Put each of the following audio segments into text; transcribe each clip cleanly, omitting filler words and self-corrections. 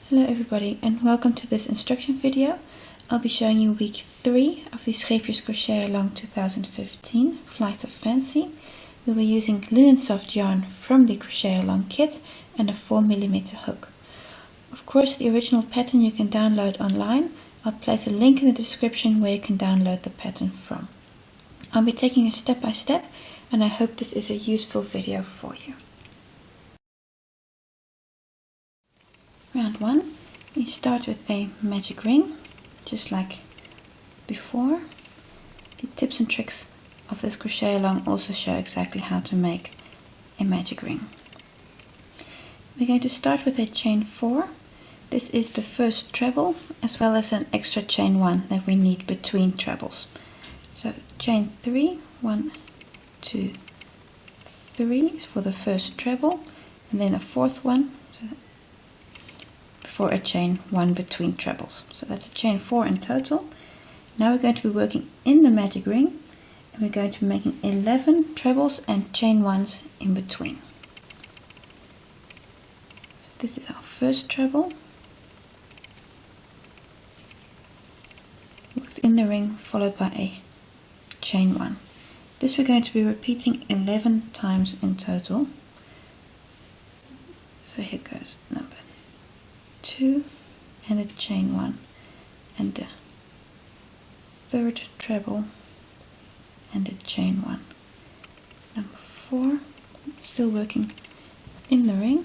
Hello everybody and welcome to this instruction video. I'll be showing you week 3 of the Scheepjes Crochet Along 2015 Flights of Fancy. We'll be using linen soft yarn from the Crochet Along kit and a 4mm hook. Of course, the original pattern you can download online. I'll place a link in the description where you can download the pattern from. I'll be taking you step by step and I hope this is a useful video for you. Round 1, we start with a magic ring, just like before. The tips and tricks of this crochet along also show exactly how to make a magic ring. We're going to start with a chain 4. This is the first treble as well as an extra chain 1 that we need between trebles. So chain 3, 1, 2, 3 is for the first treble, and then a fourth one for a chain 1 between trebles. So that's a chain 4 in total. Now we're going to be working in the magic ring and we're going to be making 11 trebles and chain 1s in between. So this is our first treble. Worked in the ring followed by a chain 1. This we're going to be repeating 11 times in total. So here goes number 2 and a chain 1 and the third treble and a chain 1. Number 4, still working in the ring.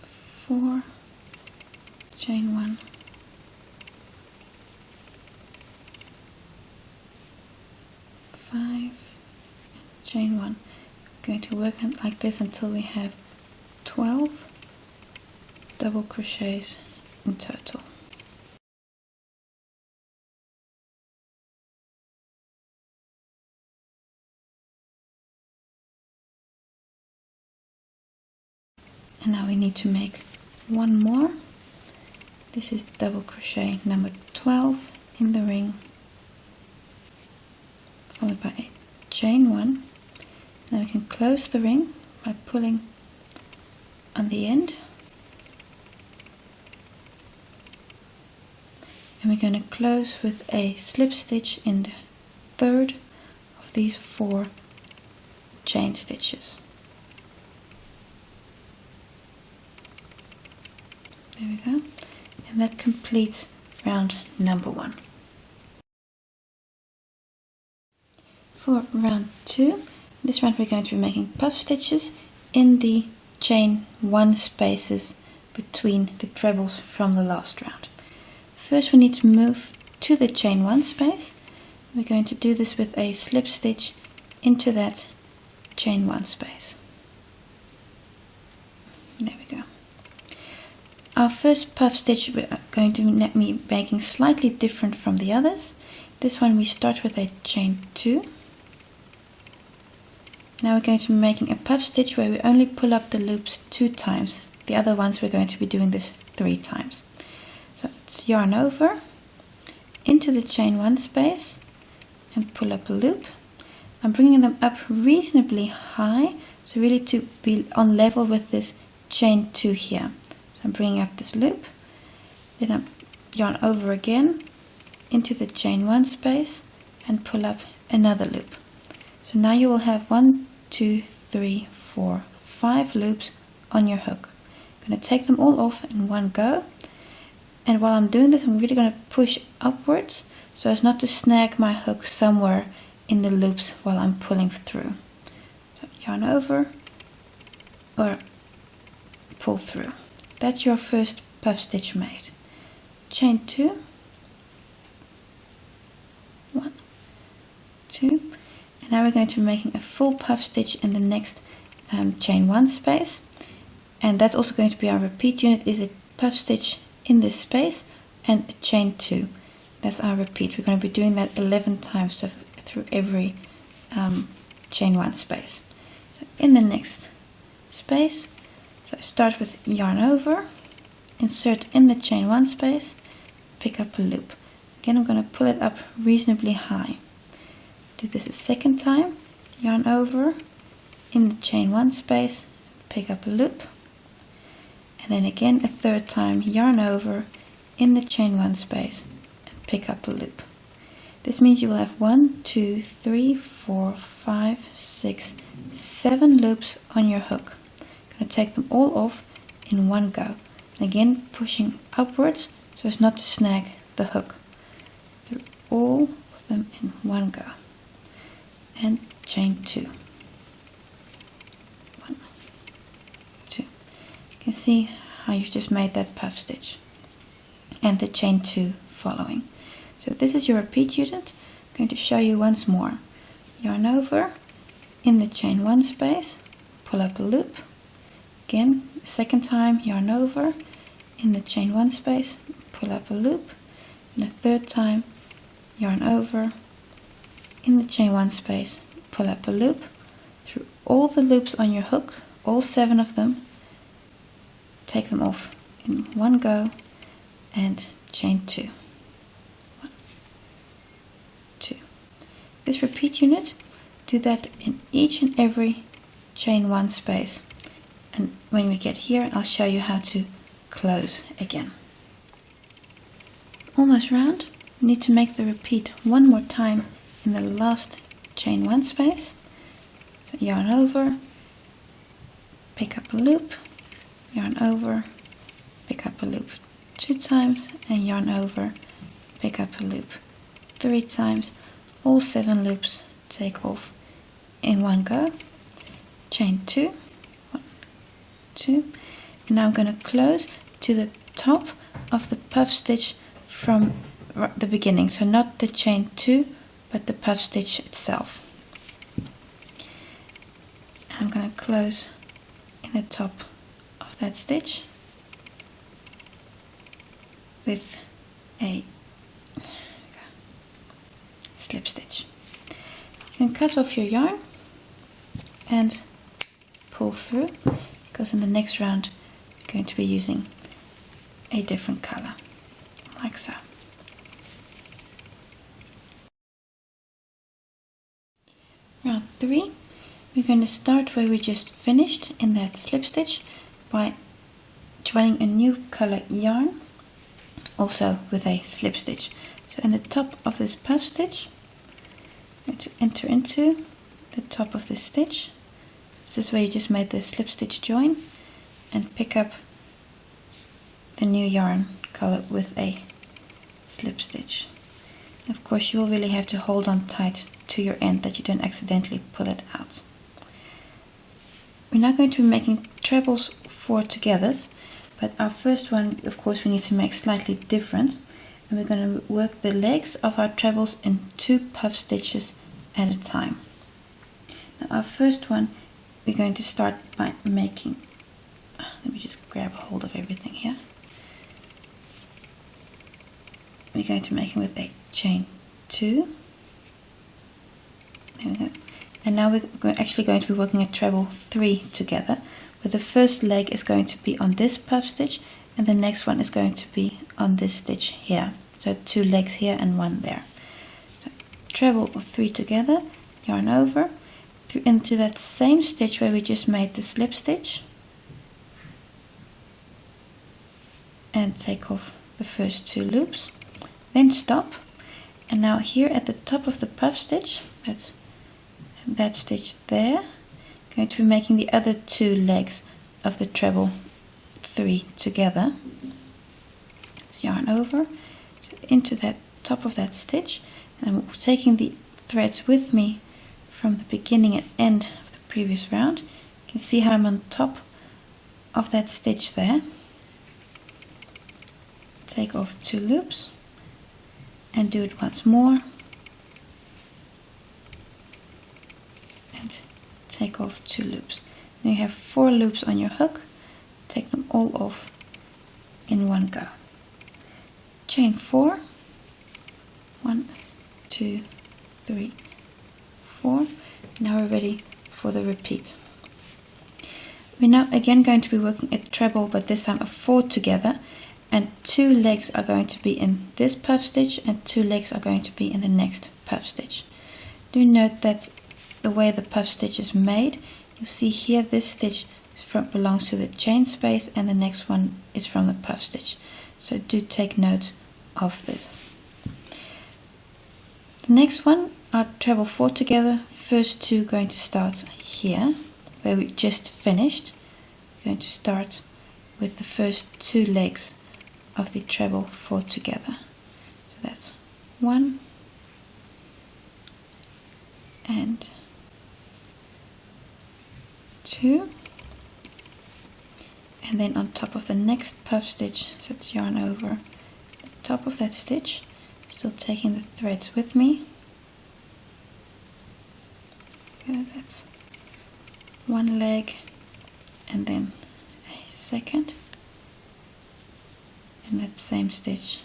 Four, chain 1, 5, chain 1. Going to work like this until we have 12 double crochets in total. And now we need to make one more. This is double crochet number 12 in the ring, followed by a chain 1. Now we can close the ring by pulling on the end. And we're going to close with a slip stitch in the third of these 4 chain stitches. There we go. And that completes round number 1. For round 2, this round we're going to be making puff stitches in the chain 1 spaces between the trebles from the last round. First we need to move to the chain 1 space. We're going to do this with a slip stitch into that chain 1 space. There we go. Our first puff stitch we are going to be making slightly different from the others. This one we start with a chain 2. Now we're going to be making a puff stitch where we only pull up the loops 2 times. The other ones we're going to be doing this 3 times. So it's yarn over into the chain 1 space and pull up a loop. I'm bringing them up reasonably high, so really to be on level with this chain 2 here. So I'm bringing up this loop, then I yarn over again into the chain 1 space and pull up another loop. So now you will have 1, 2, 3, 4, 5 loops on your hook. I'm going to take them all off in one go. And while I'm doing this, I'm really going to push upwards so as not to snag my hook somewhere in the loops while I'm pulling through. So yarn over or pull through. That's your first puff stitch made. Chain 2. 1, 2. And now we're going to be making a full puff stitch in the next chain 1 space. And that's also going to be our repeat unit, is a puff stitch in this space and a chain 2. That's our repeat. We're going to be doing that 11 times so through every chain 1 space. So in the next space, so I start with yarn over, insert in the chain 1 space, pick up a loop. Again I'm going to pull it up reasonably high. Do this a second time, yarn over, in the chain 1 space, pick up a loop, and then again a third time yarn over in the chain 1 space and pick up a loop. This means you will have 1, 2, 3, 4, 5, 6, 7 loops on your hook. I'm going to take them all off in one go. And again pushing upwards so as not to snag the hook. Through all of them in one go. And chain 2. 1, 2. You can see how you've just made that puff stitch. And the chain 2 following. So this is your repeat unit. I'm going to show you once more. Yarn over in the chain 1 space, pull up a loop. Again, the second time yarn over in the chain 1 space, pull up a loop. And the third time yarn over in the chain 1 space, pull up a loop. Through all the loops on your hook, all 7 of them, take them off in one go and chain 2. 1, 2. This repeat unit, do that in each and every chain 1 space. And when we get here, I'll show you how to close again. Almost round. We need to make the repeat one more time in the last chain 1 space. So yarn over, pick up a loop, yarn over, pick up a loop 2 times, and yarn over, pick up a loop 3 times. All 7 loops take off in one go. Chain 2. 1, 2. And now I'm going to close to the top of the puff stitch from the beginning, so not the chain 2 but the puff stitch itself. And I'm going to close in the top of that stitch with a slip stitch. You can cut off your yarn and pull through, because in the next round you're going to be using a different color, like so. Round 3, we're going to start where we just finished in that slip stitch by joining a new color yarn, also with a slip stitch. So in the top of this puff stitch, I'm going to enter into the top of this stitch. This is where you just made the slip stitch join, and pick up the new yarn color with a slip stitch. Of course, you will really have to hold on tight to your end that you don't accidentally pull it out. We're now going to be making trebles 4 togethers, but our first one, of course, we need to make slightly different, and we're going to work the legs of our trebles in 2 puff stitches at a time. Now our first one, we're going to start by making, let me just grab a hold of everything here. We're going to make it with a chain 2. There we go. And now we're actually going to be working a treble 3 together, where the first leg is going to be on this puff stitch and the next one is going to be on this stitch here. So 2 legs here and 1 there. So treble 3 together, yarn over, through into that same stitch where we just made the slip stitch, and take off the first 2 loops. Then stop, and now here at the top of the puff stitch, that's that stitch there, going to be making the other 2 legs of the treble 3 together. Let's yarn over, so into that top of that stitch, and I'm taking the threads with me from the beginning and end of the previous round. You can see how I'm on top of that stitch there. Take off 2 loops and do it once more, and take off 2 loops. Now you have 4 loops on your hook, take them all off in one go. Chain 4, 1, 2, 3, 4. Now we're ready for the repeat. We're now again going to be working a treble, but this time a 4 together, and 2 legs are going to be in this puff stitch and 2 legs are going to be in the next puff stitch. Do note that the way the puff stitch is made, You see here this stitch belongs to the chain space and the next one is from the puff stitch. So do take note of this. The next one are treble 4 together. First two going to start here where we just finished. We're going to start with the first 2 legs of the treble 4 together. So that's 1 and 2, and then on top of the next puff stitch, so it's yarn over the top of that stitch, still taking the threads with me. Okay, that's 1 leg and then a second in that same stitch.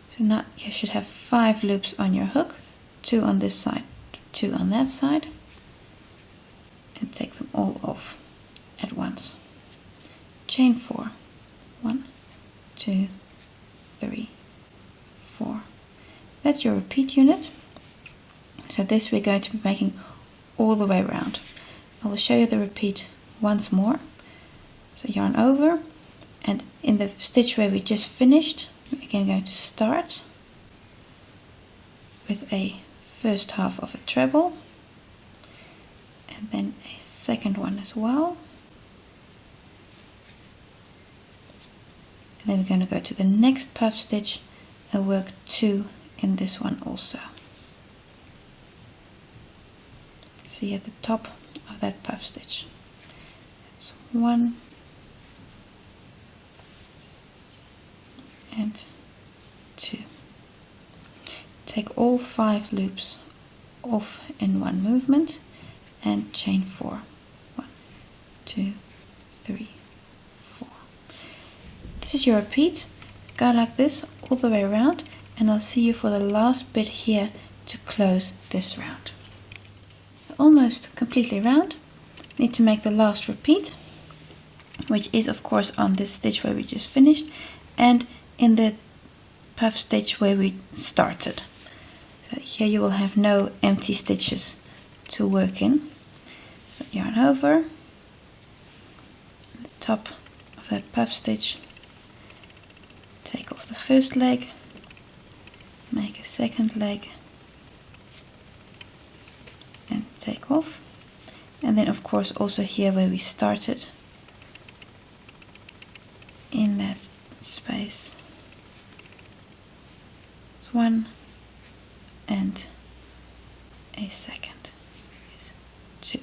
So now you should have 5 loops on your hook, 2 on this side, 2 on that side, and take them all off at once. Chain 4, 1, 2, 3, 4. That's your repeat unit. So this we're going to be making all the way around. I will show you the repeat once more. So yarn over, and in the stitch where we just finished, we're again going to start with a first half of a treble and then a second one as well. And then we're going to go to the next puff stitch and work 2 in this one also. See at the top of that puff stitch. That's 1 and 2. Take all 5 loops off in one movement and chain 4. 1, 2, 3, 4. This is your repeat. Go like this all the way around, and I'll see you for the last bit here to close this round. Almost completely round. Need to make the last repeat, which is of course on this stitch where we just finished and in the puff stitch where we started. So here you will have no empty stitches to work in. So yarn over the top of that puff stitch, take off the first leg, make a second leg and take off, and then of course also here where we started in that space, it's 1 and a second is 2.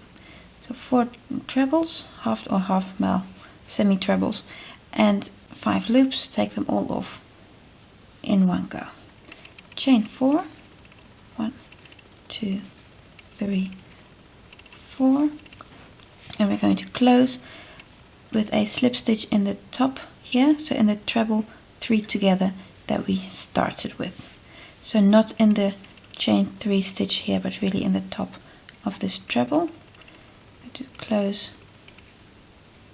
So 4 trebles, semi trebles, and 5 loops. Take them all off in one go. Chain 4, 1, 2, 3, 4, and we're going to close with a slip stitch in the top here, so in the treble 3 together that we started with. So not in the chain 3 stitch here, but really in the top of this treble. To close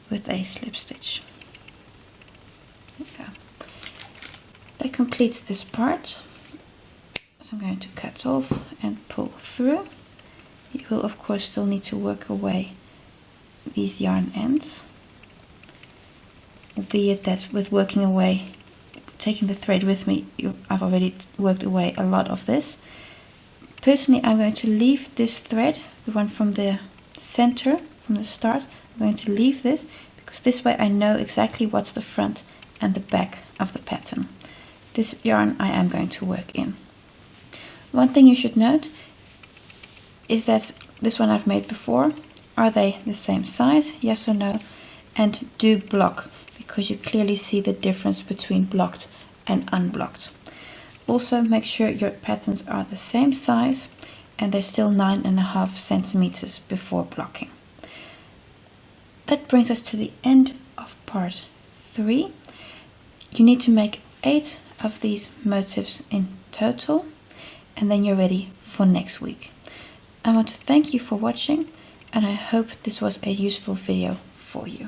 with a slip stitch. There we go. That completes this part. So I'm going to cut off and pull through. You will of course still need to work away these yarn ends, albeit that with working away, taking the thread with me, I've already worked away a lot of this. Personally, I'm going to leave this thread, the one from the center, from the start. I'm going to leave this because this way I know exactly what's the front and the back of the pattern. This yarn I am going to work in. One thing you should note is that this one I've made before, are they the same size? Yes or no? And do block, because you clearly see the difference between blocked and unblocked. Also make sure your patterns are the same size and they're still 9.5 centimeters before blocking. That brings us to the end of part 3. You need to make 8 of these motifs in total, and then you're ready for next week. I want to thank you for watching, and I hope this was a useful video for you.